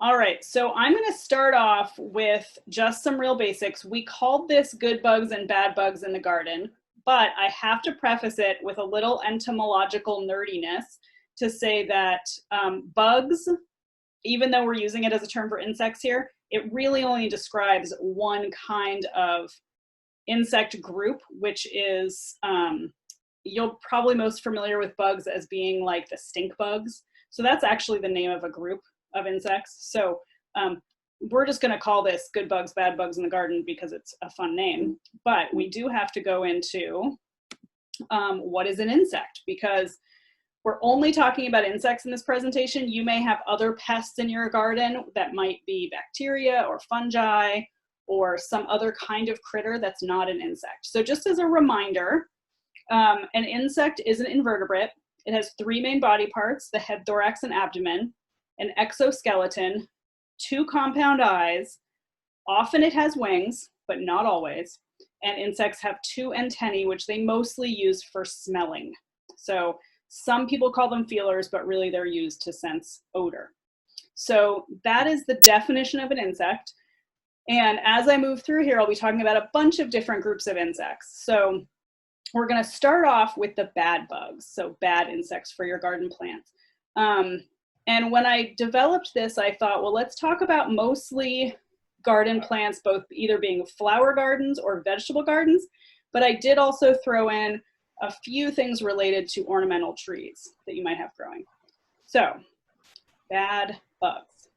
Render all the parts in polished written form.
All right, so I'm going to start off with just some real basics. We called this good bugs and bad bugs in the garden, but I have to preface it with a little entomological nerdiness to say that bugs, even though we're using it as a term for insects here, it really only describes one kind of insect group, which is, you're probably most familiar with bugs as being like the stink bugs. So that's actually the name of a group of insects. So we're just going to call this good bugs, bad bugs in the garden because it's a fun name. But we do have to go into what is an insect, because we're only talking about insects in this presentation. You may have other pests in your garden that might be bacteria or fungi or some other kind of critter that's not an insect. So just as a reminder, an insect is an invertebrate. It has three main body parts: the head, thorax, and abdomen, an exoskeleton, two compound eyes. Often it has wings, but not always. And insects have two antennae, which they mostly use for smelling. So some people call them feelers, but really they're used to sense odor. So that is the definition of an insect. And as I move through here, I'll be talking about a bunch of different groups of insects. So we're going to start off with the bad bugs, so bad insects for your garden plants. And when I developed this, I thought, well, let's talk about mostly garden plants, both either being flower gardens or vegetable gardens. But I did also throw in a few things related to ornamental trees that you might have growing. So, bad bugs.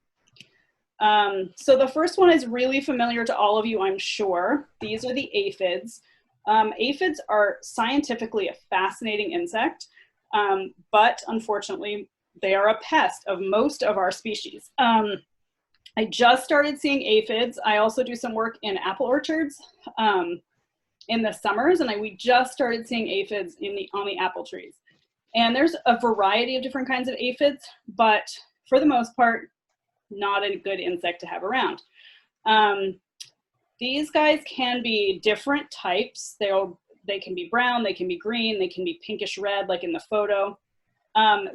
So the first one is really familiar to all of you, I'm sure. These are the aphids. Aphids are scientifically a fascinating insect, but unfortunately, they are a pest of most of our species. I just started seeing aphids. I also do some work in apple orchards in the summers, and we just started seeing aphids on the apple trees. And there's a variety of different kinds of aphids, but for the most part, not a good insect to have around. These guys can be different types. They can be brown, they can be green, they can be pinkish red, like in the photo.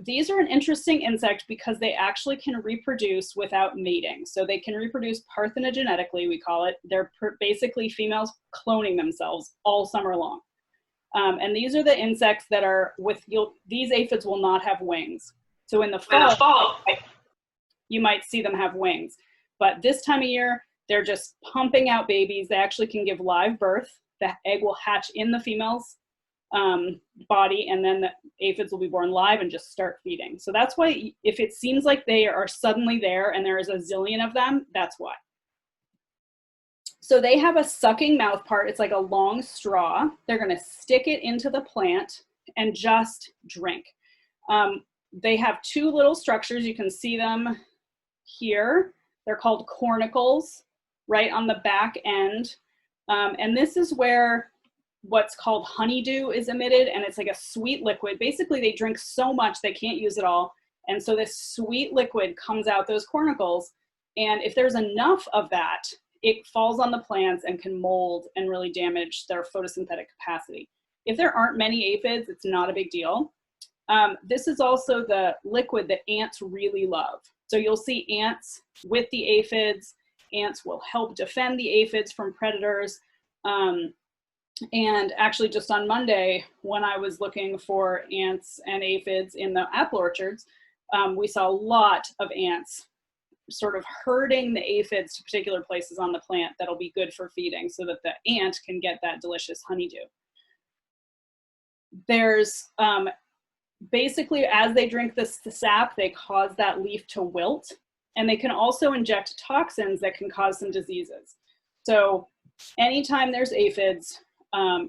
These are an interesting insect because they actually can reproduce without mating. So they can reproduce parthenogenetically, we call it. They're basically females cloning themselves all summer long. And these are the insects that are these aphids will not have wings. So in the fall, you might see them have wings. But this time of year, they're just pumping out babies. They actually can give live birth. The egg will hatch in the female's body, and then the aphids will be born live and just start feeding. So that's why if it seems like they are suddenly there and there is a zillion of them, that's why. So they have a sucking mouth part. It's like a long straw. They're going to stick it into the plant and just drink. They have two little structures. You can see them here. They're called cornicles right on the back end. And this is where what's called honeydew is emitted, and it's like a sweet liquid. Basically, they drink so much they can't use it all. And so this sweet liquid comes out those cornicles. And if there's enough of that, it falls on the plants and can mold and really damage their photosynthetic capacity. If there aren't many aphids, it's not a big deal. This is also the liquid that ants really love. So you'll see ants with the aphids. Ants will help defend the aphids from predators. And actually just on Monday, when I was looking for ants and aphids in the apple orchards, we saw a lot of ants sort of herding the aphids to particular places on the plant that'll be good for feeding so that the ant can get that delicious honeydew. There's basically, as they drink the sap, they cause that leaf to wilt, and they can also inject toxins that can cause some diseases. So anytime there's aphids,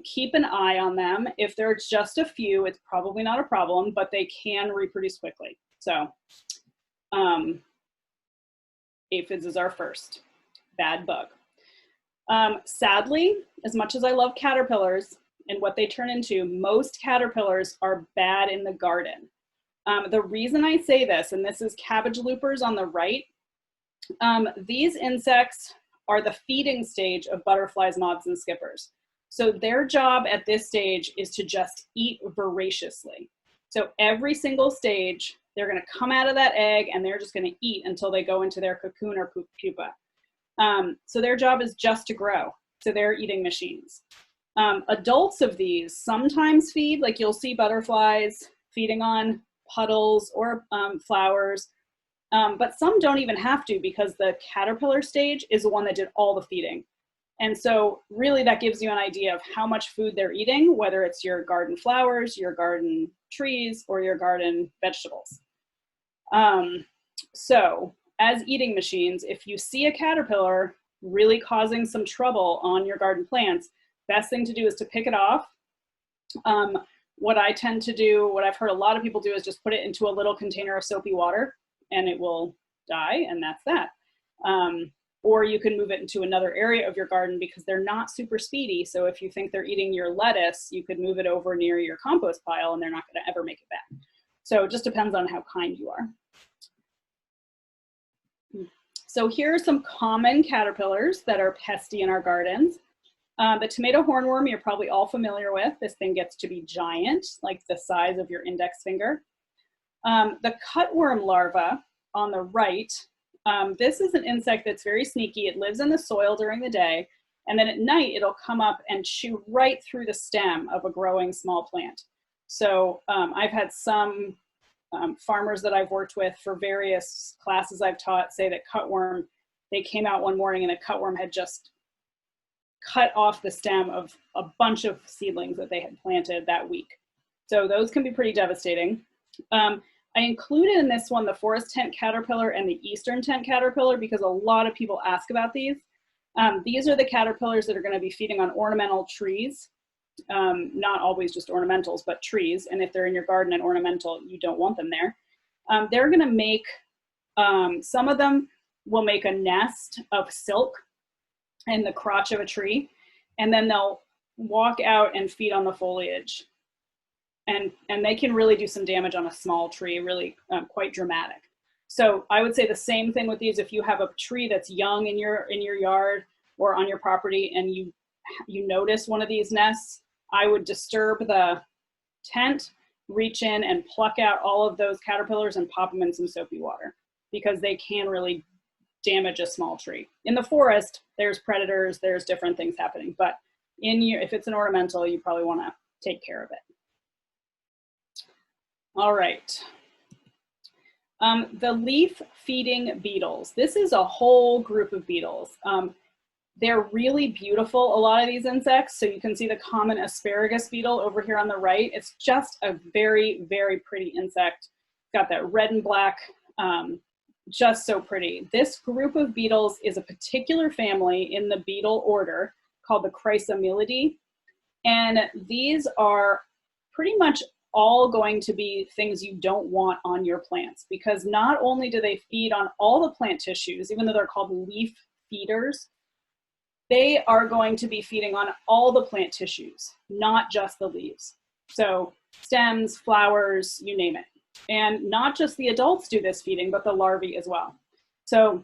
keep an eye on them. If there's just a few, it's probably not a problem, but they can reproduce quickly. So aphids is our first bad bug. Sadly, as much as I love caterpillars and what they turn into, most caterpillars are bad in the garden. The reason I say this, and this is cabbage loopers on the right, these insects are the feeding stage of butterflies, moths, and skippers. So their job at this stage is to just eat voraciously. So every single stage, They're going to come out of that egg and they're just going to eat until they go into their cocoon or pupa. So their job is just to grow. So they're eating machines. Adults of these sometimes feed, like you'll see butterflies feeding on puddles or flowers, but some don't even have to, because the caterpillar stage is the one that did all the feeding. And so really that gives you an idea of how much food they're eating, whether it's your garden flowers, your garden trees, or your garden vegetables. So as eating machines, if you see a caterpillar really causing some trouble on your garden plants, best thing to do is to pick it off. What I tend to do, what I've heard a lot of people do, is just put it into a little container of soapy water and it will die, and that's that. Or you can move it into another area of your garden because they're not super speedy. So if you think they're eating your lettuce, you could move it over near your compost pile and they're not going to ever make it back. So it just depends on how kind you are. So here are some common caterpillars that are pesty in our gardens. The tomato hornworm you're probably all familiar with. This thing gets to be giant, like the size of your index finger. The cutworm larva on the right, this is an insect that's very sneaky. It lives in the soil during the day, and then at night it'll come up and chew right through the stem of a growing small plant. So I've had some farmers that I've worked with for various classes I've taught say that cutworm, they came out one morning and a cutworm had just cut off the stem of a bunch of seedlings that they had planted that week. So those can be pretty devastating. I included in this one the forest tent caterpillar and the eastern tent caterpillar because a lot of people ask about these. These are the caterpillars that are going to be feeding on ornamental trees. Not always just ornamentals, but trees. And if they're in your garden and ornamental, you don't want them there. They're going to make, some of them will make a nest of silk in the crotch of a tree, and then they'll walk out and feed on the foliage. And they can really do some damage on a small tree, really quite dramatic. So I would say the same thing with these. If you have a tree that's young in your yard or on your property and you notice one of these nests, I would disturb the tent, reach in and pluck out all of those caterpillars and pop them in some soapy water, because they can really damage a small tree. In the forest, there's predators, there's different things happening, but if it's an ornamental, you probably want to take care of it. All right. The leaf feeding beetles. This is a whole group of beetles. They're really beautiful, a lot of these insects. So you can see the common asparagus beetle over here on the right. It's just a very, very pretty insect. It's got that red and black, just so pretty. This group of beetles is a particular family in the beetle order called the Chrysomelidae. And these are pretty much all going to be things you don't want on your plants, because not only do they feed on all the plant tissues, even though they're called leaf feeders, they are going to be feeding on all the plant tissues, not just the leaves. So stems, flowers, you name it. And not just the adults do this feeding, but the larvae as well. So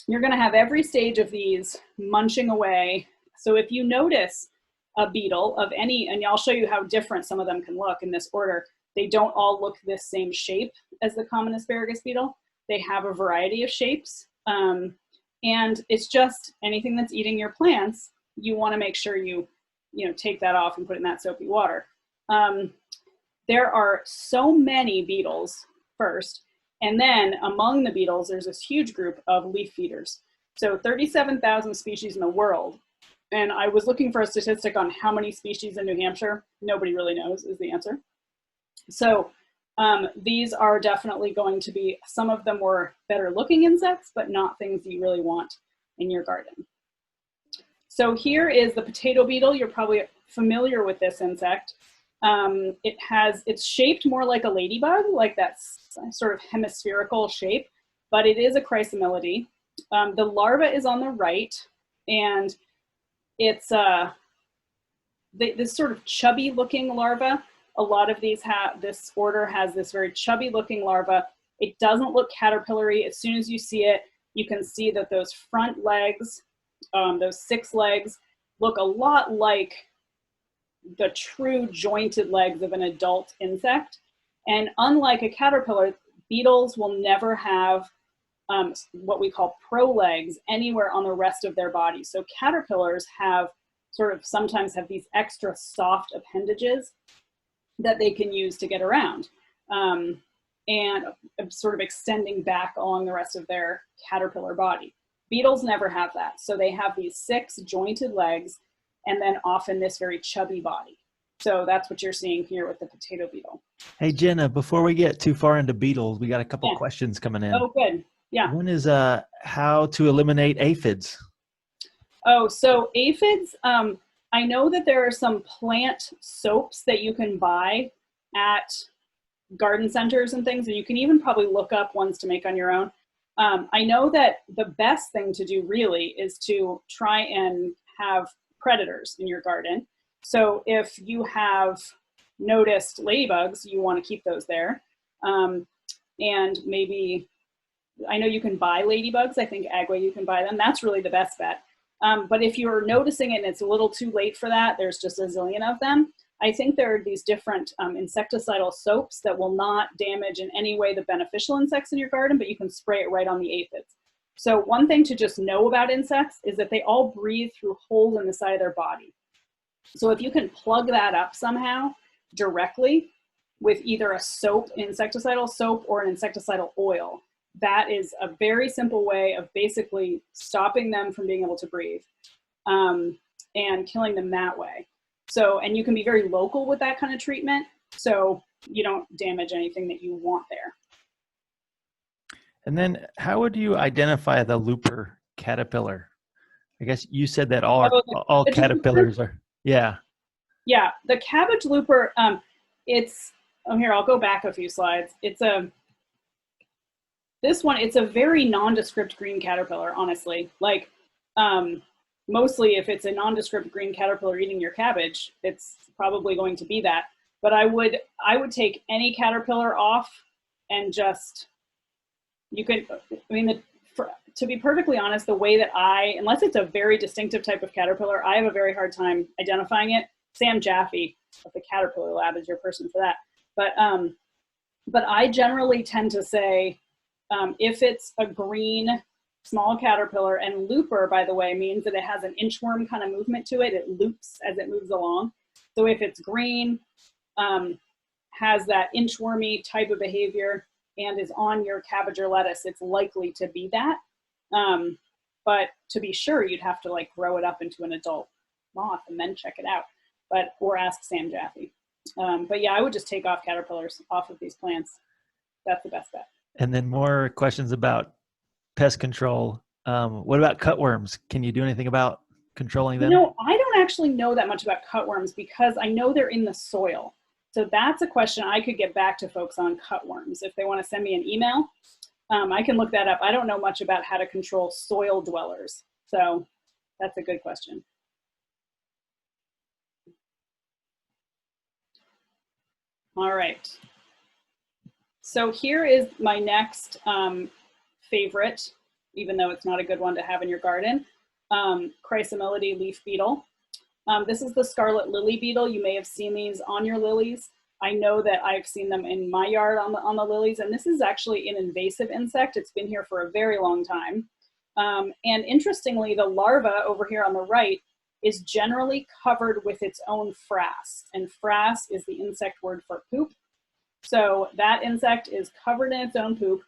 you're going to have every stage of these munching away. So if you notice a beetle of any, and I'll show you how different some of them can look in this order. They don't all look this same shape as the common asparagus beetle. They have a variety of shapes. And it's just anything that's eating your plants, you want to make sure you take that off and put it in that soapy water. There are so many beetles first, and then among the beetles, there's this huge group of leaf feeders. So 37,000 species in the world. And I was looking for a statistic on how many species in New Hampshire. Nobody really knows is the answer. So these are definitely going to be, some of them were better looking insects, but not things you really want in your garden. So here is the potato beetle. You're probably familiar with this insect. It's shaped more like a ladybug, like that sort of hemispherical shape, but it is a Chrysomelidae. The larva is on the right, and it's this sort of chubby looking larva. A lot of these this order has this very chubby looking larva. It doesn't look caterpillary. As soon as you see it, you can see that those front legs, those 6 legs, look a lot like the true jointed legs of an adult insect. And unlike a caterpillar, Beetles will never have what we call prolegs anywhere on the rest of their body. So caterpillars have sometimes have these extra soft appendages that they can use to get around, and sort of extending back along the rest of their caterpillar body. Beetles never have that. So they have these 6 jointed legs and then often this very chubby body. So that's what you're seeing here with the potato beetle. Hey, Jenna, before we get too far into beetles, we got a couple questions coming in. Oh, good. Yeah. One is how to eliminate aphids. Oh, so aphids, I know that there are some plant soaps that you can buy at garden centers and things, and you can even probably look up ones to make on your own. I know that the best thing to do really is to try and have predators in your garden. So if you have noticed ladybugs, you want to keep those there. And maybe, I know you can buy ladybugs. I think Agway, you can buy them. That's really the best bet. But if you're noticing it and it's a little too late for that, there's just a zillion of them. I think there are these different insecticidal soaps that will not damage in any way the beneficial insects in your garden, but you can spray it right on the aphids. So one thing to just know about insects is that they all breathe through holes in the side of their body. So if you can plug that up somehow directly with either a soap, insecticidal soap, or an insecticidal oil, that is a very simple way of basically stopping them from being able to breathe, and killing them that way. So, and you can be very local with that kind of treatment, so you don't damage anything that you want there. And then how would you identify the looper caterpillar? I guess you said that all caterpillars are, yeah. Yeah, the cabbage looper, it's, oh here, I'll go back a few slides. It's this one, it's a very nondescript green caterpillar, honestly. Like, mostly if it's a nondescript green caterpillar eating your cabbage, it's probably going to be that. But I would take any caterpillar off and just, you could, I mean, to be perfectly honest, the way that unless it's a very distinctive type of caterpillar, I have a very hard time identifying it. Sam Jaffe of the Caterpillar Lab is your person for that. But I generally tend to say, if it's a green small caterpillar, and looper, by the way, means that it has an inchworm kind of movement to it. It loops as it moves along. So if it's green, has that inchwormy type of behavior, and is on your cabbage or lettuce, it's likely to be that. But to be sure, you'd have to like grow it up into an adult moth and then check it out. Or ask Sam Jaffe. But yeah, I would just take off caterpillars off of these plants. That's the best bet. And then more questions about pest control. What about cutworms? Can you do anything about controlling them? No, I don't actually know that much about cutworms because I know they're in the soil. So that's a question I could get back to folks on cutworms. If they want to send me an email, I can look that up. I don't know much about how to control soil dwellers. So that's a good question. All right. So here is my next favorite, even though it's not a good one to have in your garden, Chrysomelidae leaf beetle. This is the scarlet lily beetle. You may have seen these on your lilies. I know that I've seen them in my yard on the lilies, and this is actually an invasive insect. It's been here for a very long time. And interestingly, the larva over here on the right is generally covered with its own frass, and frass is the insect word for poop. So that insect is covered in its own poop.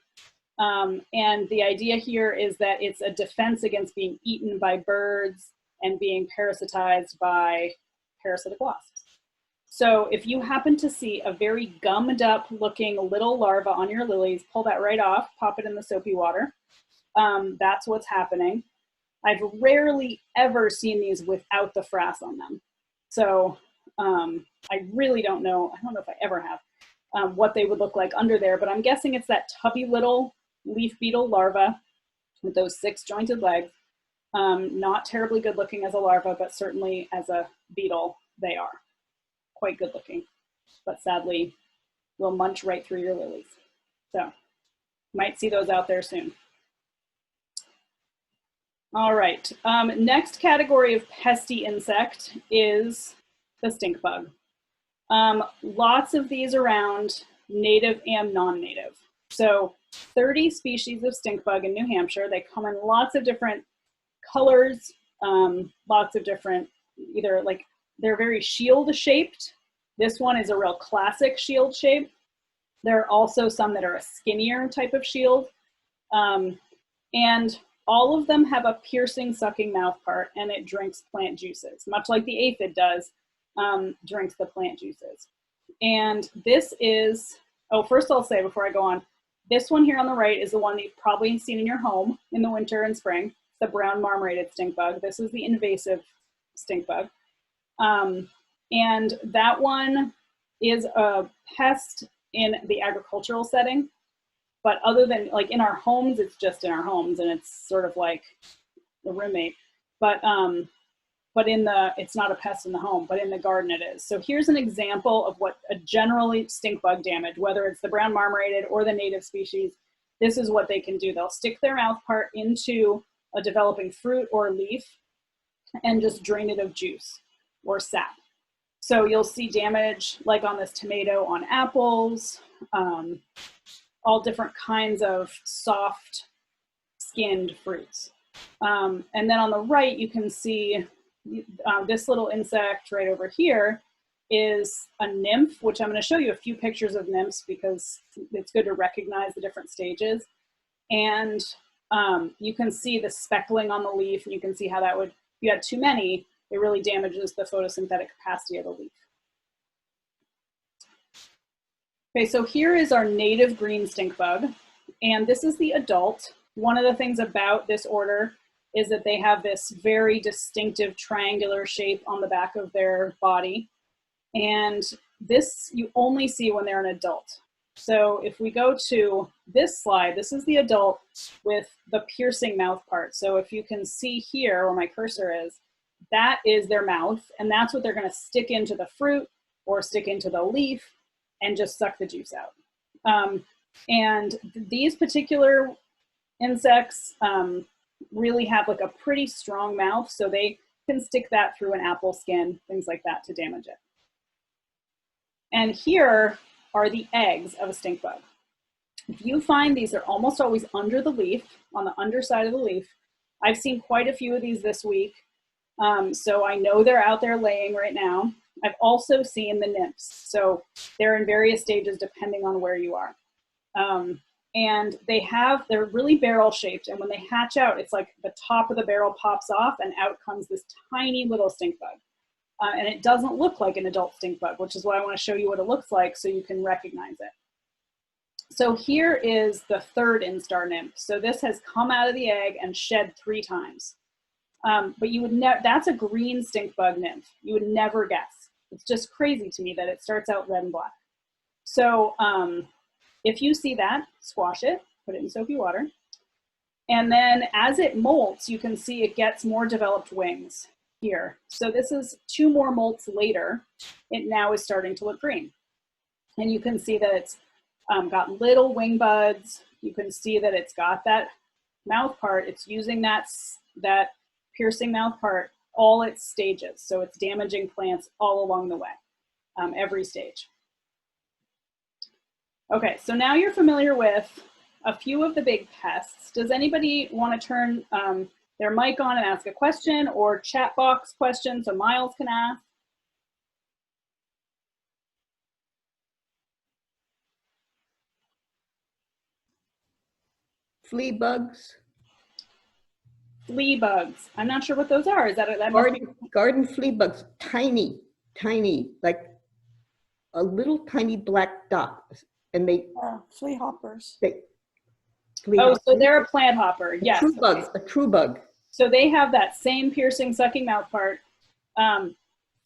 And the idea here is that it's a defense against being eaten by birds and being parasitized by parasitic wasps. So if you happen to see a very gummed up looking little larva on your lilies, pull that right off, pop it in the soapy water. That's what's happening. I've rarely ever seen these without the frass on them. So I really don't know. I don't know if I ever have what they would look like under there, but I'm guessing it's that tubby little leaf beetle larva with those 6 jointed legs. Not terribly good looking as a larva, but certainly as a beetle, they are quite good looking, but sadly will munch right through your lilies. So might see those out there soon. All right, next category of pesty insect is the stink bug. Lots of these around, native and non-native. So 30 species of stink bug in New Hampshire. They come in lots of different colors, lots of different, either like they're very shield shaped. This one is a real classic shield shape. There are also some that are a skinnier type of shield. And all of them have a piercing, sucking mouth part, and it drinks plant juices, much like the aphid does, drinks the plant juices. And this is, oh, first I'll say before I go on, this one here on the right is the one that you've probably seen in your home in the winter and spring, the brown marmorated stink bug. This is the invasive stink bug. And that one is a pest in the agricultural setting. But other than, like, in our homes, it's just in our homes, and it's sort of like a roommate. But it's not a pest in the home, but in the garden it is. So here's an example of what a generally stink bug damage, whether it's the brown marmorated or the native species, this is what they can do. They'll stick their mouth part into a developing fruit or leaf and just drain it of juice or sap. So you'll see damage like on this tomato on apples, all different kinds of soft skinned fruits. And then on the right, you can see this little insect right over here is a nymph, which I'm going to show you a few pictures of nymphs because it's good to recognize the different stages. And you can see the speckling on the leaf, and you can see how that would, if you had too many, it really damages the photosynthetic capacity of the leaf. Okay, so here is our native green stink bug, and this is the adult. One of the things about this order is that they have this very distinctive triangular shape on the back of their body, and this you only see when they're an adult. So if we go to this slide, this is the adult with the piercing mouth part. So if you can see here where my cursor is, that is their mouth, and that's what they're going to stick into the fruit or stick into the leaf and just suck the juice out. And these particular insects really have like a pretty strong mouth, so they can stick that through an apple skin, things like that, to damage it. And here are the eggs of a stink bug. If you find these, they're almost always under the leaf, on the underside of the leaf. I've seen quite a few of these this week, so I know they're out there laying right now. I've also seen the nymphs, so they're in various stages depending on where you are. And they're really barrel shaped, and when they hatch out, it's like the top of the barrel pops off and out comes this tiny little stink bug. And it doesn't look like an adult stink bug, which is why I want to show you what it looks like so you can recognize it. So here is the third instar nymph. So this has come out of the egg and shed 3 times. But you would never, that's a green stink bug nymph. You would never guess. It's just crazy to me that it starts out red and black. So if you see that, squash it, put it in soapy water. And then as it molts, you can see it gets more developed wings here. So this is 2 more molts later. It now is starting to look green. And you can see that it's got little wing buds. You can see that it's got that mouth part. It's using that piercing mouth part all its stages. So it's damaging plants all along the way, every stage. Okay, so now you're familiar with a few of the big pests. Does anybody want to turn their mic on and ask a question, or chat box question so Miles can ask? Flea bugs. Flea bugs. I'm not sure what those are. Is that garden flea bugs? Tiny, tiny, like a little tiny black dot, and they flea hoppers. So they're a plant hopper. Yes. A true bug. So they have that same piercing, sucking mouth part.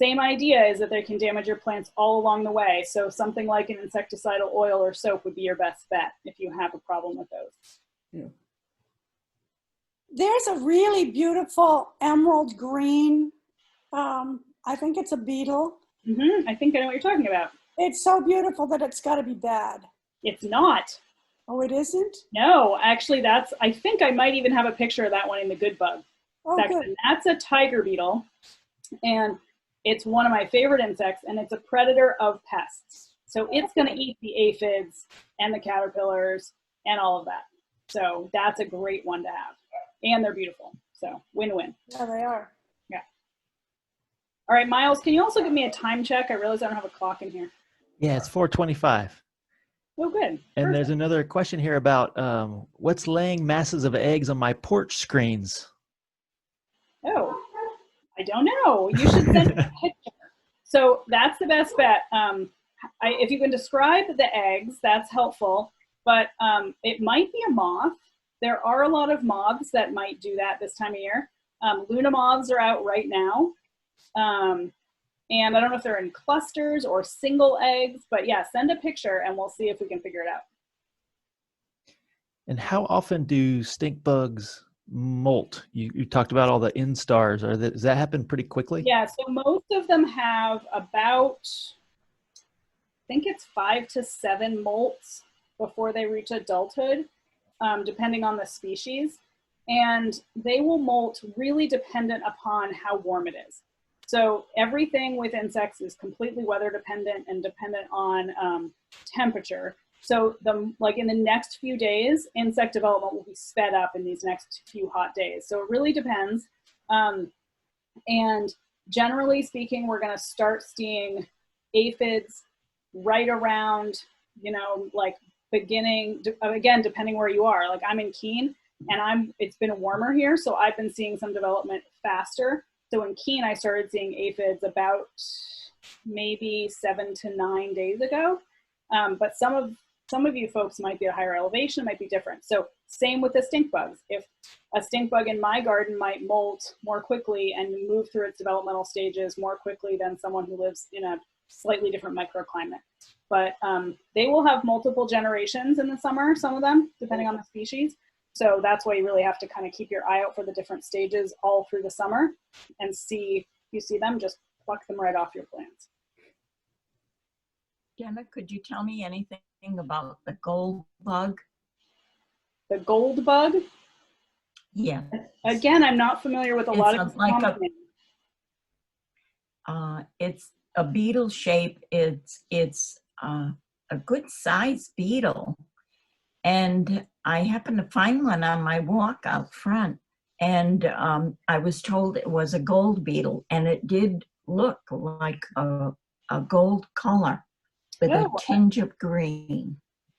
Same idea is that they can damage your plants all along the way. So something like an insecticidal oil or soap would be your best bet if you have a problem with those. Yeah. There's a really beautiful emerald green, I think it's a beetle. Mm-hmm. I think I know what you're talking about. It's so beautiful that it's got to be bad. It's not. Oh, it isn't? No, actually I think I might even have a picture of that one in the good bug section. Good. That's a tiger beetle, and it's one of my favorite insects, and it's a predator of pests. So it's going to eat the aphids and the caterpillars and all of that. So that's a great one to have. And they're beautiful. So win-win. Yeah, they are. Yeah. All right, Miles, can you also give me a time check? I realize I don't have a clock in here. Yeah, it's 4:25. Oh, good. And Perfect. there's another question here about what's laying masses of eggs on my porch screens? Oh, I don't know. You should send a picture. So that's the best bet. If you can describe the eggs, that's helpful. But it might be a moth. There are a lot of moths that might do that this time of year. Luna moths are out right now. And I don't know if they're in clusters or single eggs, but yeah, send a picture and we'll see if we can figure it out. And how often do stink bugs molt? You talked about all the instars. Does that happen pretty quickly? Yeah, so most of them have about, I think it's 5 to 7 molts before they reach adulthood, depending on the species. And they will molt really dependent upon how warm it is. So everything with insects is completely weather dependent and dependent on temperature. So like in the next few days, insect development will be sped up in these next few hot days. So it really depends. And generally speaking, we're going to start seeing aphids right around, like beginning, again, depending where you are. Like I'm in Keene and it's been warmer here. So I've been seeing some development faster. So in Keene, I started seeing aphids about maybe 7 to 9 days ago. But some of you folks might be at a higher elevation, it might be different. So same with the stink bugs. If a stink bug in my garden might molt more quickly and move through its developmental stages more quickly than someone who lives in a slightly different microclimate. But they will have multiple generations in the summer, some of them, depending on the species. So that's why you really have to kind of keep your eye out for the different stages all through the summer and see, if you see them, just pluck them right off your plants. Gemma, could you tell me anything about the gold bug? The gold bug? Yeah. Again, I'm not familiar with a lot of it's a beetle shape. It's a good sized beetle. And I happened to find one on my walk out front. And I was told it was a gold beetle. And it did look like a gold color with a tinge of green.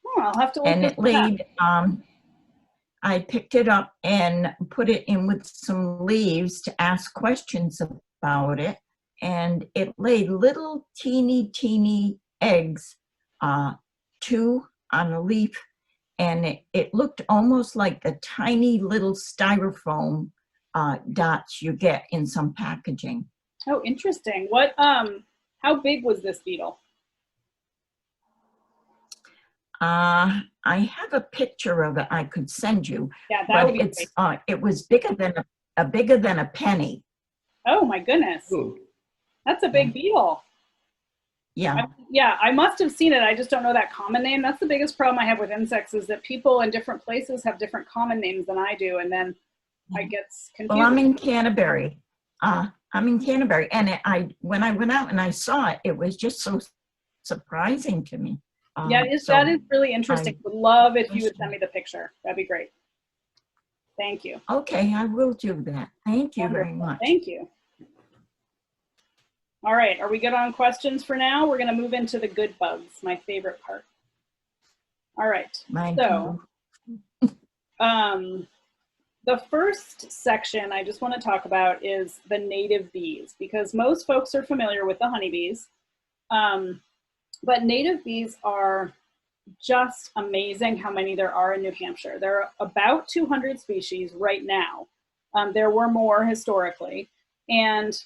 Oh, I'll have to look. And it laid, I picked it up and put it in with some leaves to ask questions about it. And it laid little teeny eggs, 2 on a leaf. And it looked almost like the tiny little styrofoam dots you get in some packaging. Oh, interesting. What, how big was this beetle? I have a picture of it I could send you. Yeah, that would be great. It was bigger than a penny. Oh my goodness. Ooh. That's a big beetle. Yeah. I must have seen it. I just don't know that common name. That's the biggest problem I have with insects is that people in different places have different common names than I do. And then I get confused. Well, I'm in Canterbury. And when I went out and I saw it, it was just so surprising to me. That is really interesting. Would love if you would send me the picture. That'd be great. Thank you. Okay, I will do that. Thank you very much. Thank you. All right, are we good on questions for now? We're going to move into the good bugs, my favorite part. All right, the first section I just want to talk about is the native bees, because most folks are familiar with the honeybees, but native bees are just amazing how many there are in New Hampshire. There are about 200 species right now. There were more historically, and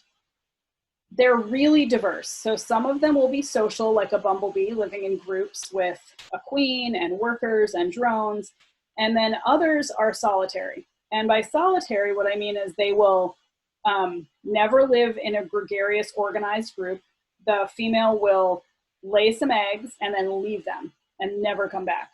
they're really diverse. So some of them will be social, like a bumblebee living in groups with a queen and workers and drones. And then others are solitary. And by solitary, what I mean is they will never live in a gregarious organized group. The female will lay some eggs and then leave them and never come back.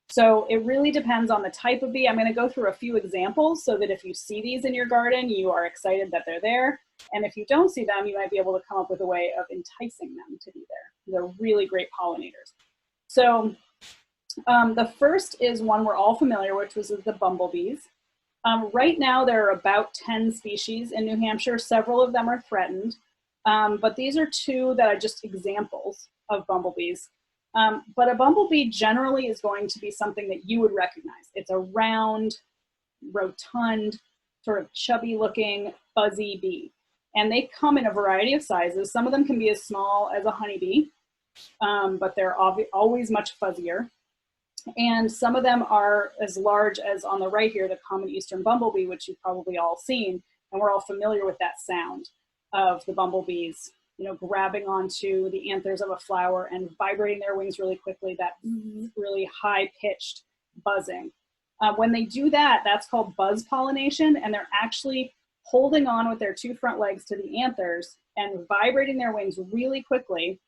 So it really depends on the type of bee. I'm going to go through a few examples so that if you see these in your garden, you are excited that they're there. And if you don't see them, you might be able to come up with a way of enticing them to be there. They're really great pollinators. So the first is one we're all familiar with, which is the bumblebees. Right now, there are about 10 species in New Hampshire. Several of them are threatened, but these are two that are just examples of bumblebees. But a bumblebee generally is going to be something that you would recognize. It's a round, rotund, sort of chubby looking, fuzzy bee. And they come in a variety of sizes. Some of them can be as small as a honeybee, but they're always much fuzzier. And some of them are as large as on the right here, the common eastern bumblebee, which you've probably all seen. And we're all familiar with that sound of the bumblebees, you know, grabbing onto the anthers of a flower and vibrating their wings really quickly, that really high-pitched buzzing. When they do that, that's called buzz pollination, and they're actually holding on with their two front legs to the anthers and vibrating their wings really quickly,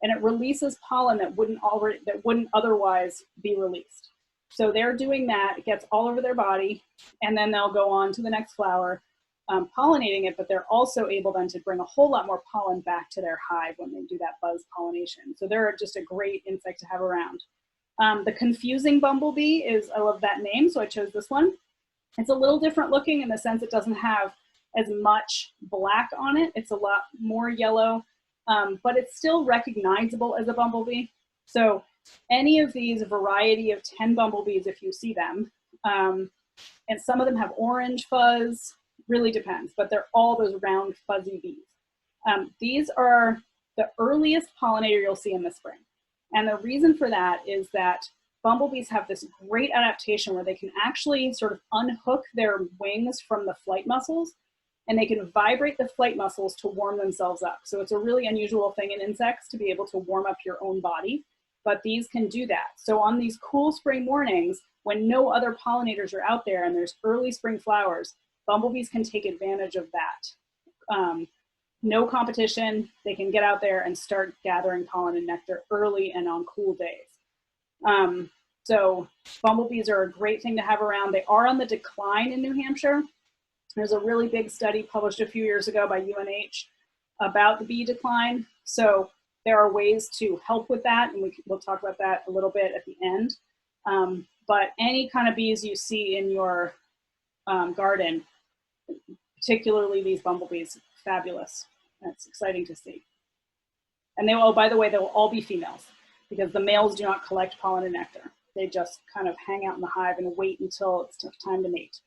and it releases pollen that wouldn't otherwise be released. So they're doing that, it gets all over their body, and then they'll go on to the next flower, pollinating it, but they're also able then to bring a whole lot more pollen back to their hive when they do that buzz pollination. So they're just a great insect to have around. The confusing bumblebee is, I love that name, so I chose this one. It's a little different looking in the sense it doesn't have as much black on it. It's a lot more yellow, but it's still recognizable as a bumblebee. So any of these variety of 10 bumblebees, if you see them, and some of them have orange fuzz, really depends, but they're all those round fuzzy bees. These are the earliest pollinator you'll see in the spring. And the reason for that is that bumblebees have this great adaptation where they can actually sort of unhook their wings from the flight muscles, and they can vibrate the flight muscles to warm themselves up. So it's a really unusual thing in insects to be able to warm up your own body, but these can do that. So on these cool spring mornings, when no other pollinators are out there and there's early spring flowers, bumblebees can take advantage of that. No competition, they can get out there and start gathering pollen and nectar early and on cool days. So bumblebees are a great thing to have around. They are on the decline in New Hampshire. There's a really big study published a few years ago by UNH about the bee decline. So there are ways to help with that, and we'll talk about that a little bit at the end. But any kind of bees you see in your garden, particularly these bumblebees, fabulous. That's exciting to see. And they will, by the way, they will all be females because the males do not collect pollen and nectar. They just kind of hang out in the hive and wait until it's time to mate.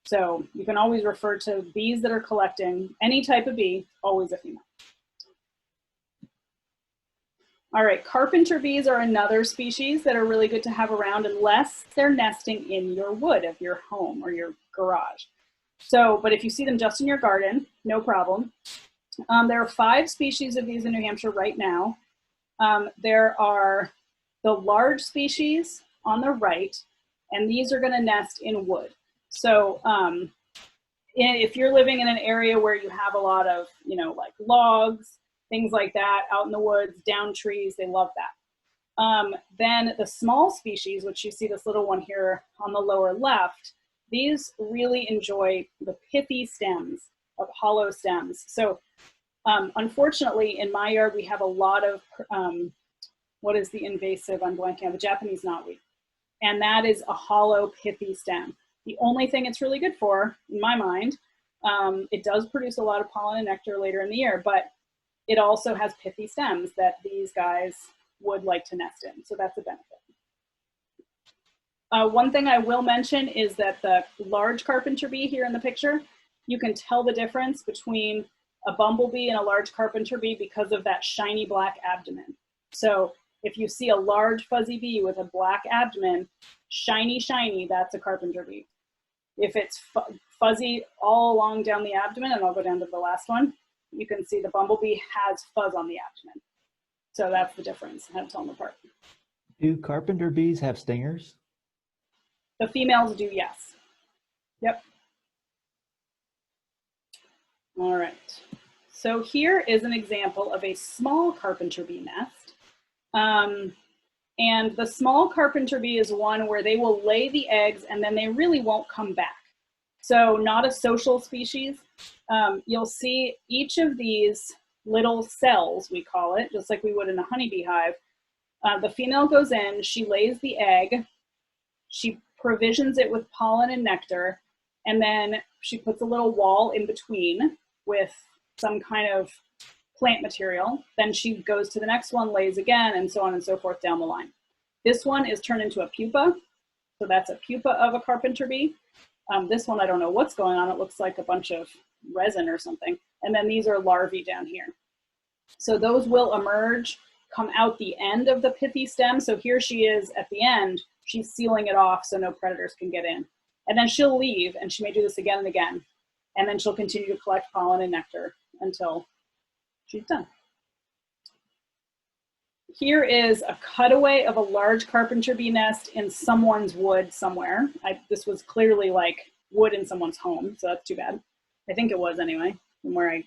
So you can always refer to bees that are collecting, any type of bee, always a female. All right, carpenter bees are another species that are really good to have around unless they're nesting in your wood of your home or your garage. So, but if you see them just in your garden, no problem. There are 5 species of these in New Hampshire right now. There are the large species on the right, and these are going to nest in wood. So if you're living in an area where you have a lot of, you know, like logs, things like that, out in the woods, down trees, they love that. Then the small species, which you see this little one here on the lower left, these really enjoy the pithy stems of hollow stems. So unfortunately, in my yard, we have a lot of, what is the invasive, I'm blanking on, the Japanese knotweed. And that is a hollow, pithy stem. The only thing it's really good for, in my mind, it does produce a lot of pollen and nectar later in the year, but it also has pithy stems that these guys would like to nest in. So that's a benefit. One thing I will mention is that the large carpenter bee here in the picture, you can tell the difference between a bumblebee and a large carpenter bee because of that shiny black abdomen. So if you see a large fuzzy bee with a black abdomen, shiny, shiny, that's a carpenter bee. If it's fuzzy all along down the abdomen, and I'll go down to the last one, you can see the bumblebee has fuzz on the abdomen. So that's the difference, how to tell them apart. Do carpenter bees have stingers? The females do, yes. Yep. All right. So here is an example of a small carpenter bee nest. And the small carpenter bee is one where they will lay the eggs and then they really won't come back. So not a social species. You'll see each of these little cells, we call it, just like we would in a honeybee hive. The female goes in, she lays the egg, she provisions it with pollen and nectar, and then she puts a little wall in between with some kind of plant material. Then she goes to the next one, lays again, and so on and so forth down the line. This one is turned into a pupa. So that's a pupa of a carpenter bee. This one, I don't know what's going on. It looks like a bunch of resin or something. And then these are larvae down here. So those will emerge, come out the end of the pithy stem. So here she is at the end. She's sealing it off so no predators can get in. And then she'll leave, and she may do this again and again. And then she'll continue to collect pollen and nectar until she's done. Here is a cutaway of a large carpenter bee nest in someone's wood somewhere. This was clearly like wood in someone's home, so that's too bad. I think it was anyway, from where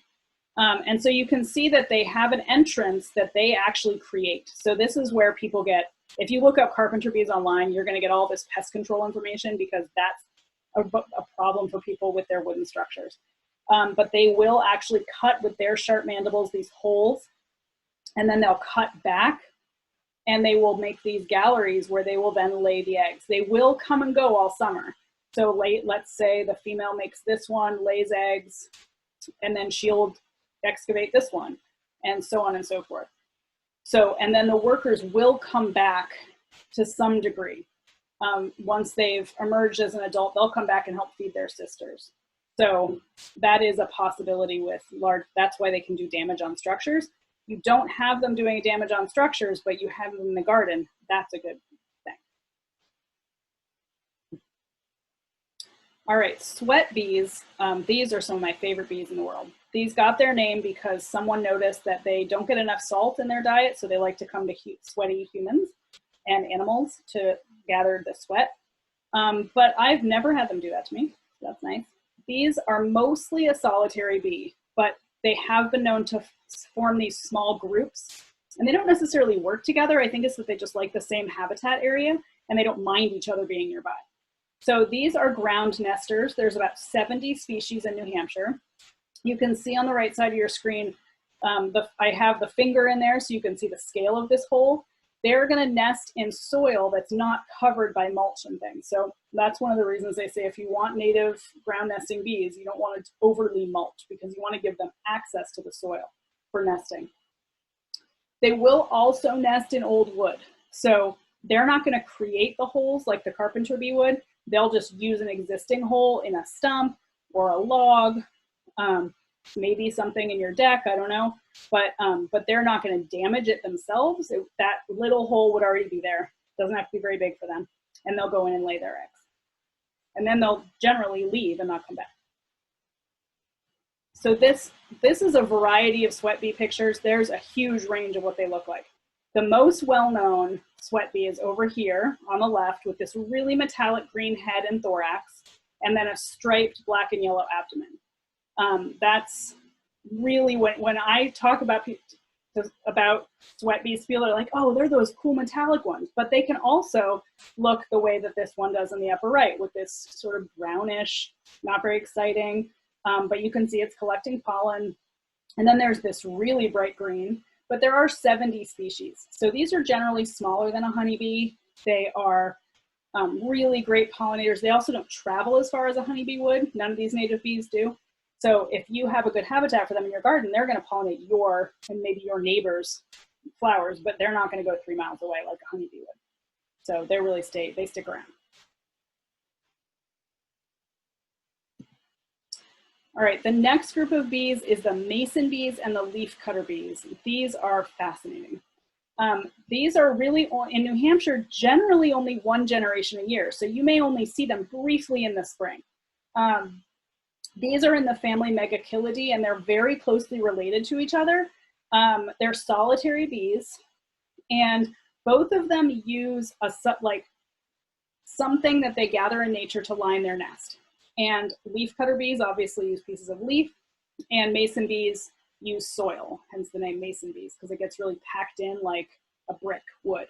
and so you can see that they have an entrance that they actually create. So this is where people get, if you look up carpenter bees online, you're gonna get all this pest control information because that's a problem for people with their wooden structures. But they will actually cut with their sharp mandibles these holes, and then they'll cut back, and they will make these galleries where they will then lay the eggs. They will come and go all summer. So let's say the female makes this one, lays eggs, and then she'll excavate this one, and so on and so forth. So, and then the workers will come back to some degree. Once they've emerged as an adult, they'll come back and help feed their sisters. So that is a possibility with large, that's why they can do damage on structures. You don't have them doing damage on structures, but you have them in the garden. That's a good thing. All right, sweat bees. These are some of my favorite bees in the world. These got their name because someone noticed that they don't get enough salt in their diet, so they like to come to sweaty humans and animals to gather the sweat. But I've never had them do that to me. So that's nice. These are mostly a solitary bee, but they have been known to form these small groups, and they don't necessarily work together. I think it's that they just like the same habitat area and they don't mind each other being nearby. So these are ground nesters. There's about 70 species in New Hampshire. You can see on the right side of your screen, I have the finger in there so you can see the scale of this hole. They're gonna nest in soil that's not covered by mulch and things. So that's one of the reasons they say if you want native ground nesting bees, you don't want to overly mulch because you want to give them access to the soil for nesting. They will also nest in old wood. So they're not gonna create the holes like the carpenter bee would. They'll just use an existing hole in a stump or a log, maybe something in your deck, I don't know. But they're not gonna damage it themselves. That little hole would already be there. Doesn't have to be very big for them. And they'll go in and lay their eggs. And then they'll generally leave and not come back. So this is a variety of sweat bee pictures. There's a huge range of what they look like. The most well-known sweat bee is over here on the left with this really metallic green head and thorax, and then a striped black and yellow abdomen. That's really when I talk about sweat bees, people are like, oh, they're those cool metallic ones. But they can also look the way that this one does in the upper right with this sort of brownish, not very exciting, but you can see it's collecting pollen. And then there's this really bright green, but there are 70 species. So these are generally smaller than a honeybee. They are really great pollinators. They also don't travel as far as a honeybee would. None of these native bees do. So if you have a good habitat for them in your garden, they're going to pollinate your and maybe your neighbor's flowers, but they're not going to go 3 miles away like a honeybee would. So they stick around. All right, the next group of bees is the mason bees and the leafcutter bees. These are fascinating. These are really, in New Hampshire, generally only one generation a year. So you may only see them briefly in the spring. These are in the family Megachilidae, and they're very closely related to each other. They're solitary bees, and both of them use something that they gather in nature to line their nest. And leafcutter bees obviously use pieces of leaf, and mason bees use soil, hence the name mason bees, because it gets really packed in like a brick would.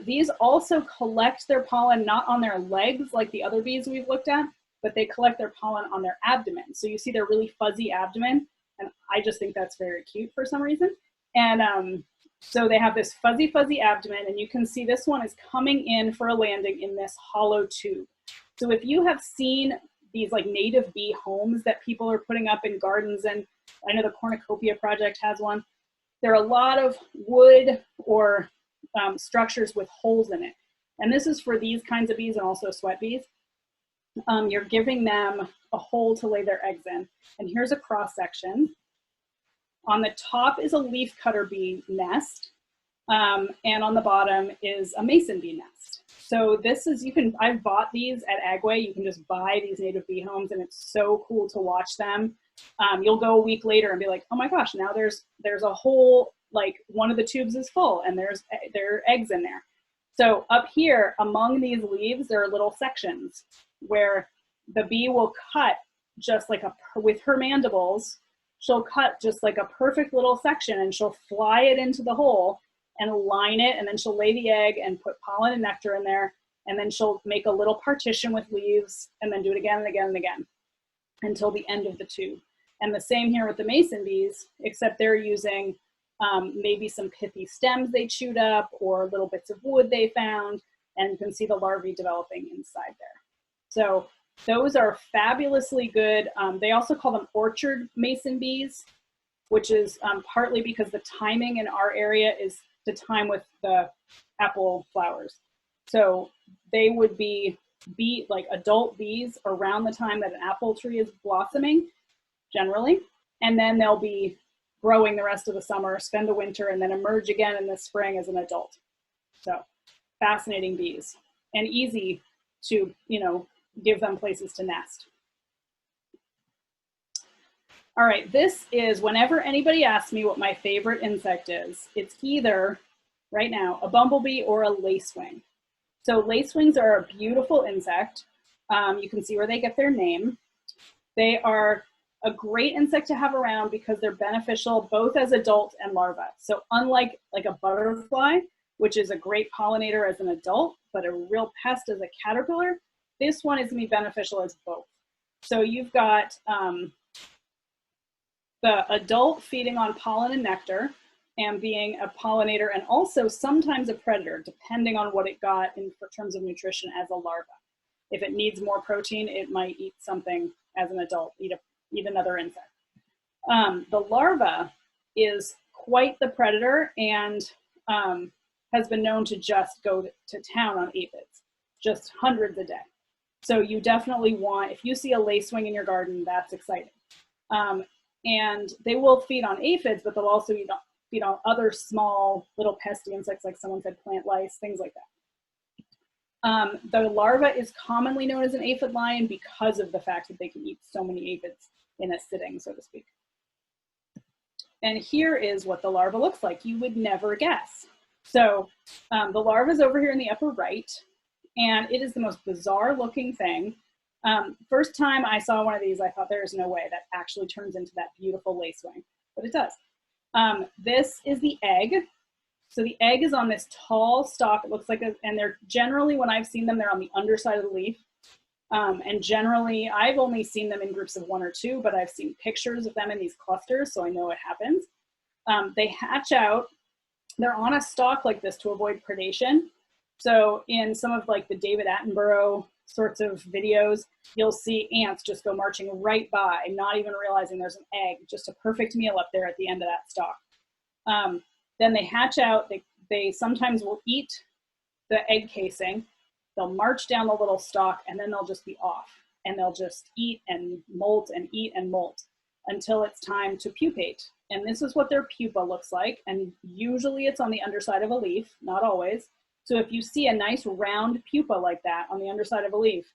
These also collect their pollen not on their legs like the other bees we've looked at, but they collect their pollen on their abdomen. So you see their really fuzzy abdomen, And I just think that's very cute for some reason. And so they have this fuzzy, fuzzy abdomen, and you can see this one is coming in for a landing in this hollow tube. So if you have seen these like native bee homes that people are putting up in gardens, and I know the Cornucopia Project has one, there are a lot of wood or structures with holes in it. And this is for these kinds of bees and also sweat bees. You're giving them a hole to lay their eggs in. And here's a cross section. On the top is a leaf cutter bee nest. And on the bottom is a mason bee nest. So this is, I've bought these at Agway. You can just buy these native bee homes, and it's so cool to watch them. You'll go a week later and be like, oh my gosh, now there's a whole, like one of the tubes is full and there are eggs in there. So up here among these leaves, there are little sections where the bee will cut just like with her mandibles, she'll cut just like a perfect little section, and she'll fly it into the hole and line it, and then she'll lay the egg and put pollen and nectar in there, and then she'll make a little partition with leaves and then do it again and again and again until the end of the tube. And the same here with the mason bees, except they're using maybe some pithy stems they chewed up or little bits of wood they found, and you can see the larvae developing inside there. So those are fabulously good. They also call them orchard mason bees, which is partly because the timing in our area is the time with the apple flowers. So they would be like adult bees around the time that an apple tree is blossoming, generally, and then they'll be growing the rest of the summer, spend the winter, and then emerge again in the spring as an adult. So fascinating bees, and easy to, give them places to nest. All right, this is, whenever anybody asks me what my favorite insect is, it's either, right now, a bumblebee or a lacewing. So lacewings are a beautiful insect. You can see where they get their name. They are a great insect to have around because they're beneficial both as adult and larva. So unlike like a butterfly, which is a great pollinator as an adult, but a real pest as a caterpillar, this one is going to be beneficial as both. So you've got the adult feeding on pollen and nectar and being a pollinator, and also sometimes a predator, depending on what it got in terms of nutrition as a larva. If it needs more protein, it might eat something as an adult, eat another insect. The larva is quite the predator and has been known to just go to town on aphids, just hundreds a day. So you definitely want, if you see a lacewing in your garden, that's exciting. And they will feed on aphids, but they'll also feed on other small little pesty insects, like someone said, plant lice, things like that. The larva is commonly known as an aphid lion because of the fact that they can eat so many aphids in a sitting, so to speak. And here is what the larva looks like. You would never guess. So the larva is over here in the upper right, and it is the most bizarre looking thing. First time I saw one of these, I thought there's no way that actually turns into that beautiful lacewing, but it does. This is the egg. So the egg is on this tall stalk. It looks like and they're generally, when I've seen them, they're on the underside of the leaf. And generally, I've only seen them in groups of 1 or 2, but I've seen pictures of them in these clusters, so I know it happens. They hatch out. They're on a stalk like this to avoid predation. So in some of like the David Attenborough sorts of videos, you'll see ants just go marching right by, not even realizing there's an egg, just a perfect meal up there at the end of that stalk. Then they hatch out. They sometimes will eat the egg casing. They'll march down the little stalk, and then they'll just be off, and they'll just eat and molt and eat and molt until it's time to pupate. And this is what their pupa looks like. And usually it's on the underside of a leaf, not always. So if you see a nice round pupa like that on the underside of a leaf,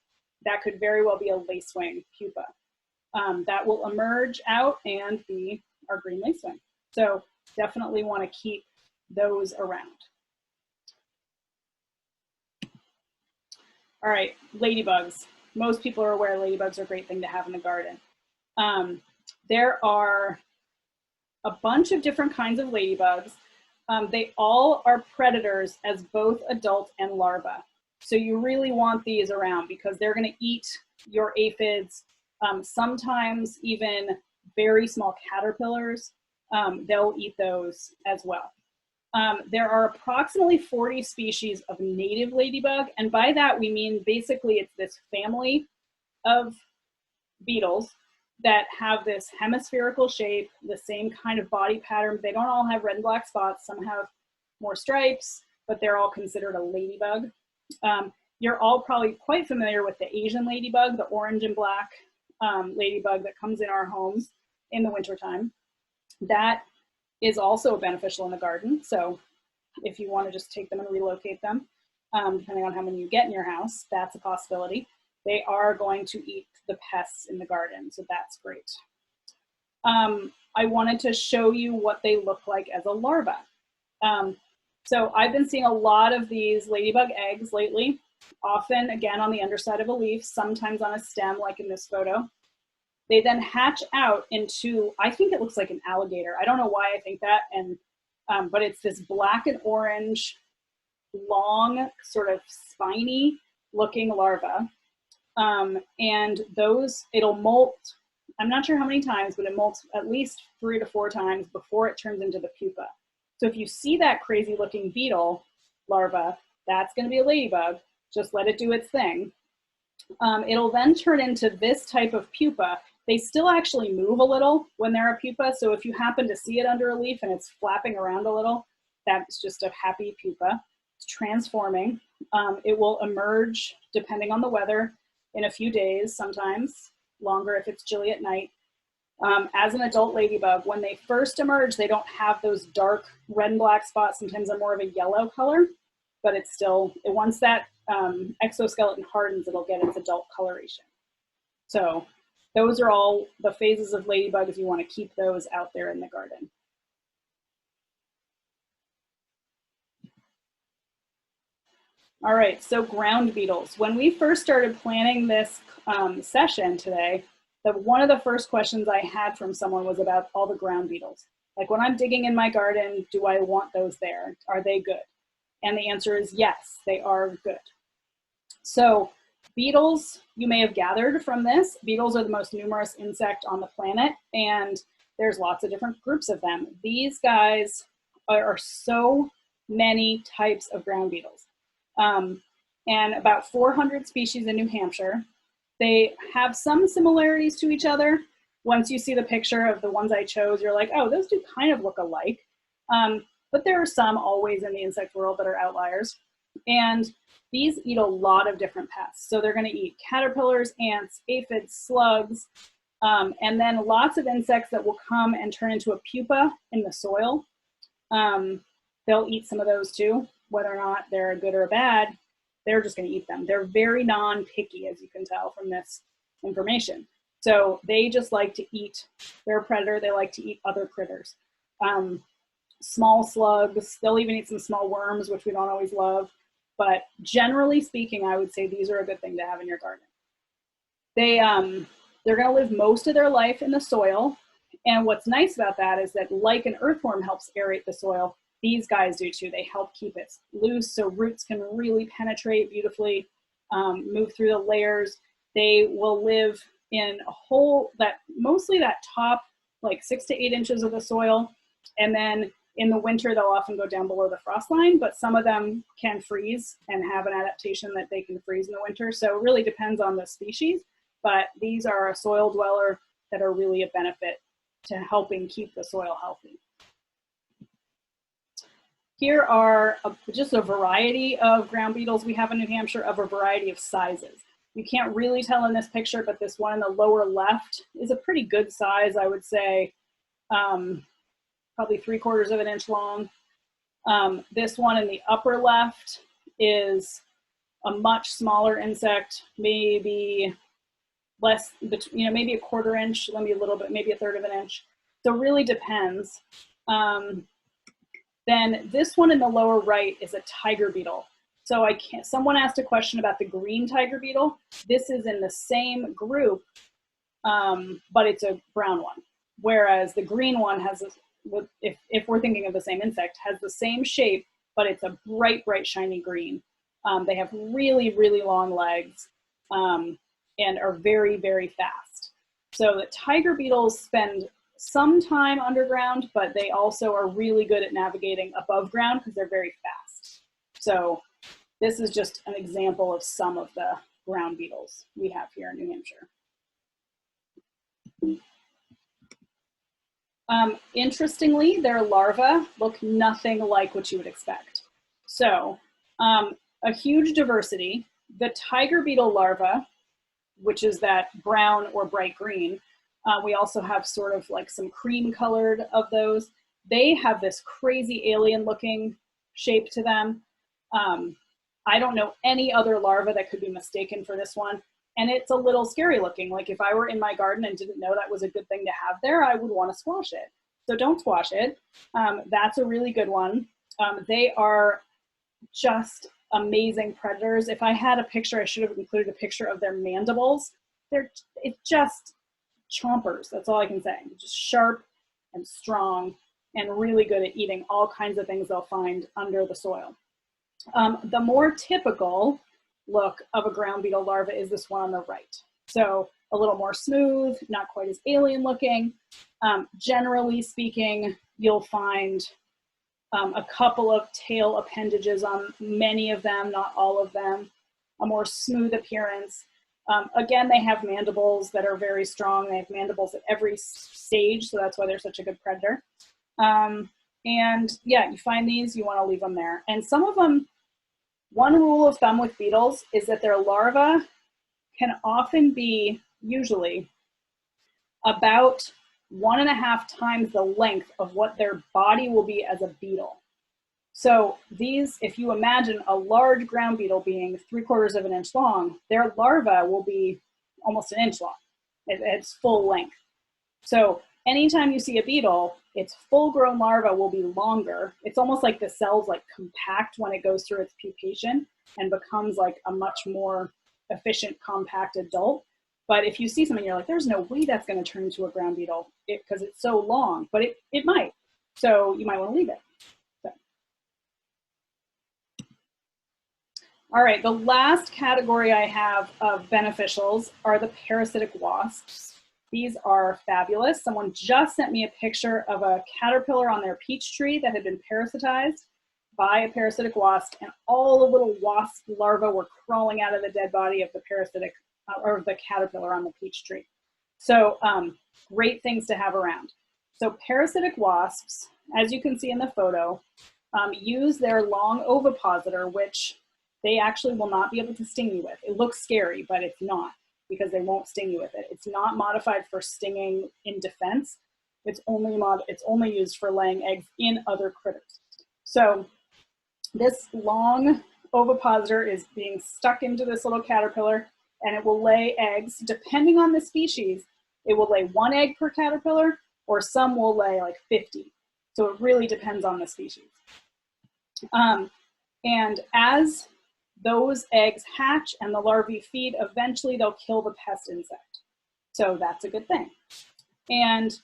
that could very well be a lacewing pupa. That will emerge out and be our green lacewing. So definitely want to keep those around. All right, ladybugs. Most people are aware ladybugs are a great thing to have in the garden. There are a bunch of different kinds of ladybugs. They all are predators as both adult and larva. So you really want these around because they're going to eat your aphids, sometimes even very small caterpillars, they'll eat those as well. There are approximately 40 species of native ladybug, and by that we mean basically it's this family of beetles that have this hemispherical shape, the same kind of body pattern. They don't all have red and black spots. Some have more stripes, but they're all considered a ladybug. You're all probably quite familiar with the Asian ladybug, the orange and black ladybug that comes in our homes in the wintertime. That is also beneficial in the garden. So if you want to just take them and relocate them, depending on how many you get in your house, that's a possibility. They are going to eat the pests in the garden, so that's great. I wanted to show you what they look like as a larva. So I've been seeing a lot of these ladybug eggs lately, often again on the underside of a leaf, sometimes on a stem like in this photo. They then hatch out into, I think it looks like an alligator. I don't know why I think that, and but it's this black and orange, long, sort of spiny looking larva. And those, it'll molt, I'm not sure how many times, but it molts at least 3 to 4 times before it turns into the pupa. So if you see that crazy looking beetle larva, that's going to be a ladybug. Just let it do its thing. It'll then turn into this type of pupa. They still actually move a little when they're a pupa. So if you happen to see it under a leaf and it's flapping around a little, that's just a happy pupa. It's transforming. It will emerge, depending on the weather, in a few days, sometimes longer if it's chilly at night. As an adult ladybug, when they first emerge, they don't have those dark red and black spots. Sometimes they're more of a yellow color, but it's still, once that exoskeleton hardens, it'll get its adult coloration. So those are all the phases of ladybugs. You want to keep those out there in the garden. All right, so ground beetles. When we first started planning this session today, one of the first questions I had from someone was about all the ground beetles. Like when I'm digging in my garden, do I want those there? Are they good? And the answer is yes, they are good. So beetles, you may have gathered from this, beetles are the most numerous insect on the planet, and there's lots of different groups of them. These guys are so many types of ground beetles. And about 400 species in New Hampshire. They have some similarities to each other. Once you see the picture of the ones I chose, you're like, oh, those do kind of look alike. But there are some always in the insect world that are outliers. And these eat a lot of different pests. So they're going to eat caterpillars, ants, aphids, slugs, and then lots of insects that will come and turn into a pupa in the soil. They'll eat some of those too. Whether or not they're good or bad, they're just going to eat them. They're very non-picky, as you can tell from this information. So they just like to eat, they're a predator, they like to eat other critters. Small slugs, they'll even eat some small worms, which we don't always love. But generally speaking, I would say these are a good thing to have in your garden. They're going to live most of their life in the soil. And what's nice about that is that like an earthworm helps aerate the soil, these guys do too. They help keep it loose so roots can really penetrate beautifully, move through the layers. They will live in a hole that mostly that top like 6 to 8 inches of the soil. And then in the winter, they'll often go down below the frost line, but some of them can freeze and have an adaptation that they can freeze in the winter. So it really depends on the species, but these are a soil dweller that are really a benefit to helping keep the soil healthy. Here are just a variety of ground beetles we have in New Hampshire of a variety of sizes. You can't really tell in this picture, but this one in the lower left is a pretty good size, I would say, probably 3/4 of an inch long. This one in the upper left is a much smaller insect, maybe less, maybe a 1/4 inch, maybe a little bit, maybe 1/3 of an inch. So it really depends. Then this one in the lower right is a tiger beetle. So someone asked a question about the green tiger beetle. This is in the same group, but it's a brown one. Whereas the green one has, if we're thinking of the same insect, has the same shape, but it's a bright, bright, shiny green. They have really, really long legs and are very, very fast. So the tiger beetles spend some time underground, but they also are really good at navigating above ground because they're very fast. So this is just an example of some of the ground beetles we have here in New Hampshire. Interestingly, their larvae look nothing like what you would expect. So a huge diversity. The tiger beetle larva, which is that brown or bright green, we also have sort of like some cream colored of those. They have this crazy alien looking shape to them. I don't know any other larva that could be mistaken for this one. And it's a little scary looking. Like if I were in my garden and didn't know that was a good thing to have there, I would want to squash it. So don't squash it. That's a really good one. They are just amazing predators. If I had a picture, I should have included a picture of their mandibles. It's just chompers. That's all I can say. Just sharp and strong and really good at eating all kinds of things they'll find under the soil. The more typical look of a ground beetle larva is this one on the right. So a little more smooth, not quite as alien looking. Generally speaking, you'll find a couple of tail appendages on many of them, not all of them, a more smooth appearance. Again, they have mandibles that are very strong. They have mandibles at every stage, so that's why they're such a good predator. And yeah, you find these, you want to leave them there. And some of them, one rule of thumb with beetles is that their larvae can often be, usually, about 1.5 times the length of what their body will be as a beetle. So these, if you imagine a large ground beetle being 3/4 of an inch long, their larva will be almost an inch long at its full length. So anytime you see a beetle, its full-grown larva will be longer. It's almost like the cells like compact when it goes through its pupation and becomes like a much more efficient, compact adult. But if you see something, you're like, there's no way that's going to turn into a ground beetle because it's so long, but it might. So you might want to leave it. So. All right, the last category I have of beneficials are the parasitic wasps. These are fabulous. Someone just sent me a picture of a caterpillar on their peach tree that had been parasitized by a parasitic wasp, and all the little wasp larvae were crawling out of the dead body of the parasitic or the caterpillar on the peach tree. So great things to have around. So parasitic wasps, as you can see in the photo, use their long ovipositor, which they actually will not be able to sting you with. It looks scary, but it's not, because they won't sting you with it. It's not modified for stinging in defense. It's only used for laying eggs in other critters. So this long ovipositor is being stuck into this little caterpillar, and it will lay eggs. Depending on the species, it will lay 1 egg per caterpillar, or some will lay like 50. So it really depends on the species. And as those eggs hatch and the larvae feed, eventually they'll kill the pest insect. So that's a good thing. And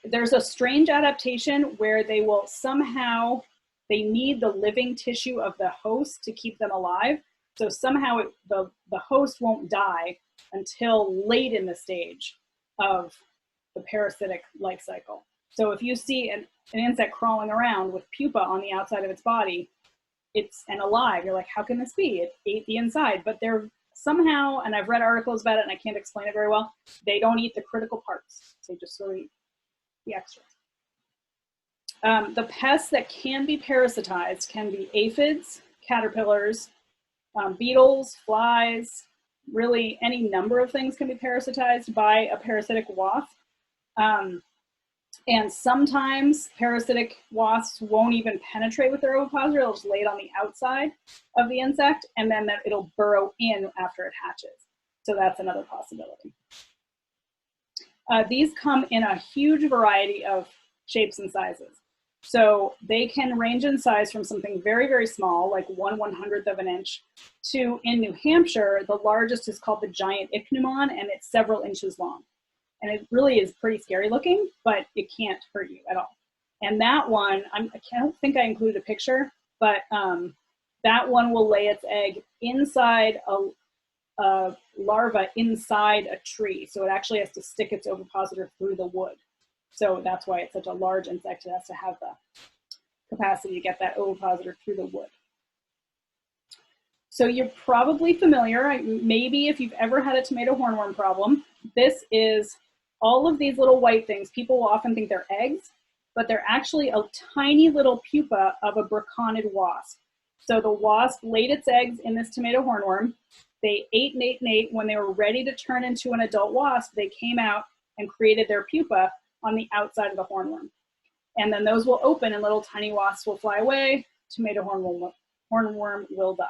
there's a strange adaptation where they will somehow, they need the living tissue of the host to keep them alive. So somehow the host won't die until late in the stage of the parasitic life cycle. So if you see an insect crawling around with pupa on the outside of its body, and alive, you're like, how can this be? It ate the inside, but they're somehow, and I've read articles about it and I can't explain it very well, they don't eat the critical parts. They just sort of eat the extras. The pests that can be parasitized can be aphids, caterpillars, beetles, flies, really any number of things can be parasitized by a parasitic wasp. And sometimes parasitic wasps won't even penetrate with their ovipositor. They'll just lay it on the outside of the insect, and then it'll burrow in after it hatches. So that's another possibility. These come in a huge variety of shapes and sizes. So they can range in size from something very, very small, like 1/100th of an inch, to, in New Hampshire, the largest is called the giant ichneumon, and it's several inches long. And it really is pretty scary looking, but it can't hurt you at all. And that one, I don't think I included a picture, but that one will lay its egg inside a larva inside a tree. So it actually has to stick its ovipositor through the wood. So that's why it's such a large insect. It has to have the capacity to get that ovipositor through the wood. So you're probably familiar, maybe if you've ever had a tomato hornworm problem, this is all of these little white things. People will often think they're eggs, but they're actually a tiny little pupa of a braconid wasp. So the wasp laid its eggs in this tomato hornworm. They ate and ate and ate. When they were ready to turn into an adult wasp, they came out and created their pupa on the outside of the hornworm. And then those will open and little tiny wasps will fly away. Tomato hornworm will die.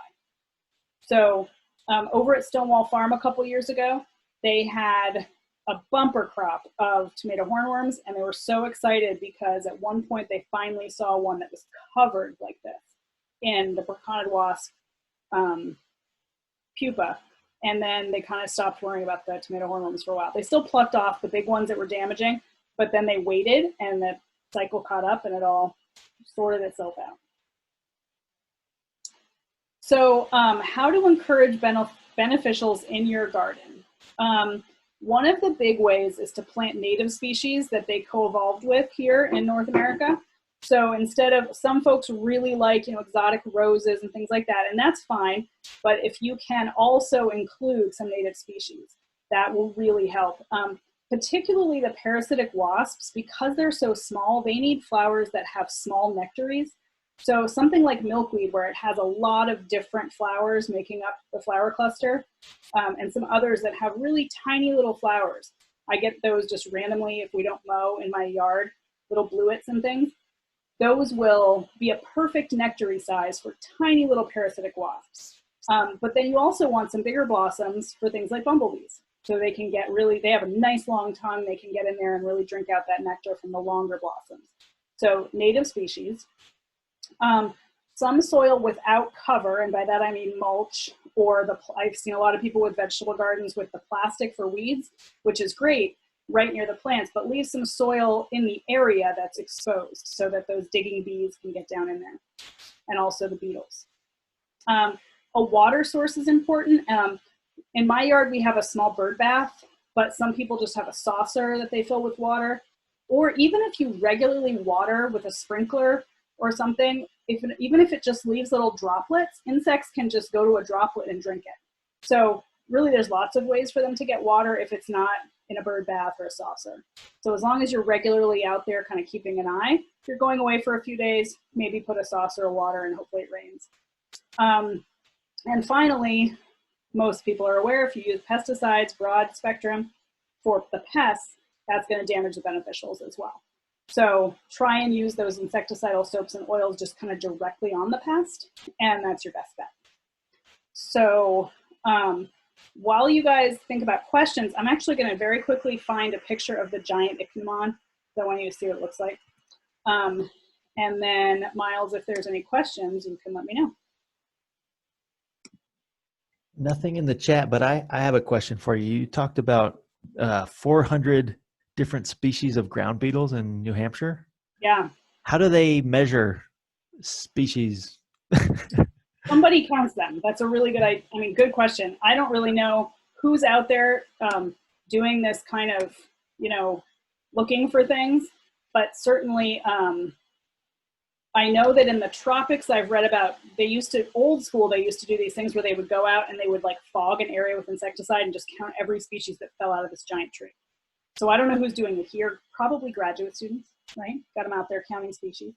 So over at Stonewall Farm a couple years ago, they had a bumper crop of tomato hornworms, and they were so excited because at one point they finally saw one that was covered like this in the braconid wasp pupa. And then they kind of stopped worrying about the tomato hornworms for a while. They still plucked off the big ones that were damaging, but then they waited and the cycle caught up and it all sorted itself out. So how to encourage beneficials in your garden. One of the big ways is to plant native species that they co-evolved with here in North America. So instead of, some folks really like, exotic roses and things like that, and that's fine. But if you can also include some native species, that will really help. Particularly the parasitic wasps, because they're so small, they need flowers that have small nectaries. So something like milkweed, where it has a lot of different flowers making up the flower cluster, and some others that have really tiny little flowers. I get those just randomly if we don't mow in my yard, little bluets and things. Those will be a perfect nectary size for tiny little parasitic wasps. But then you also want some bigger blossoms for things like bumblebees. So they can get really, they have a nice long tongue, they can get in there and really drink out that nectar from the longer blossoms. So native species. Some soil without cover, and by that I mean mulch, or I've seen a lot of people with vegetable gardens with the plastic for weeds, which is great right near the plants, but leave some soil in the area that's exposed so that those digging bees can get down in there, and also the beetles. A water source is important. In my yard, we have a small bird bath, but some people just have a saucer that they fill with water. Or even if you regularly water with a sprinkler or something, even if it just leaves little droplets, insects can just go to a droplet and drink it. So really there's lots of ways for them to get water if it's not in a bird bath or a saucer. So as long as you're regularly out there kind of keeping an eye, if you're going away for a few days, maybe put a saucer of water and hopefully it rains. And finally, most people are aware if you use pesticides, broad spectrum, for the pests, that's going to damage the beneficials as well. So try and use those insecticidal soaps and oils just kind of directly on the pest, and that's your best bet. So while you guys think about questions, I'm actually going to very quickly find a picture of the giant ichneumon. So I want you to see what it looks like. And then Miles, if there's any questions, you can let me know. Nothing in the chat, but I have a question for you. You talked about 400 different species of ground beetles in New Hampshire. Yeah. How do they measure species? Somebody counts them. That's a really good, good question. I don't really know who's out there doing this kind of, looking for things, but certainly I know that in the tropics I've read about, old school, they used to do these things where they would go out and they would like fog an area with insecticide and just count every species that fell out of this giant tree. So I don't know who's doing it here, probably graduate students, right? Got them out there counting species.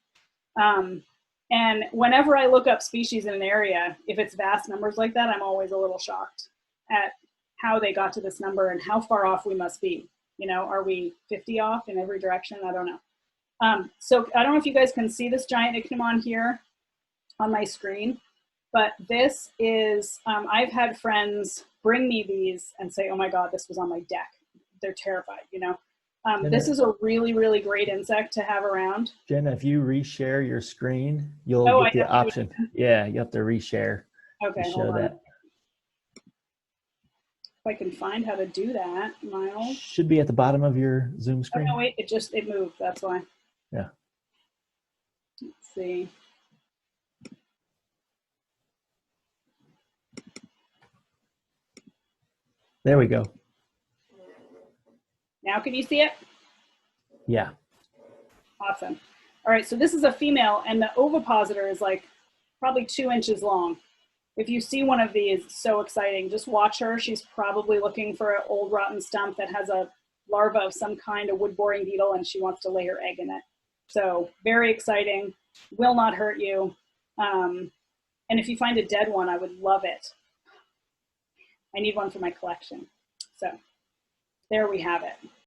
And whenever I look up species in an area, if it's vast numbers like that, I'm always a little shocked at how they got to this number and how far off we must be. Are we 50 off in every direction? I don't know. So I don't know if you guys can see this giant ichneumon here on my screen, but this is, I've had friends bring me these and say, oh my God, this was on my deck. They're terrified, This is a really, really great insect to have around. Jenna, if you reshare your screen, you'll get the option. Yeah, you have to reshare. Okay, to hold show on. that. If I can find how to do that, Miles. Should be at the bottom of your Zoom screen. Oh, no, wait, it moved, that's why. Yeah. Let's see. There we go. Now can you see it? Yeah. Awesome. All right, so this is a female, and the ovipositor is like probably 2 inches long. If you see one of these, so exciting. Just watch her. She's probably looking for an old rotten stump that has a larva of some kind, a wood-boring beetle, and she wants to lay her egg in it. So very exciting, will not hurt you. And if you find a dead one, I would love it. I need one for my collection. So there we have it.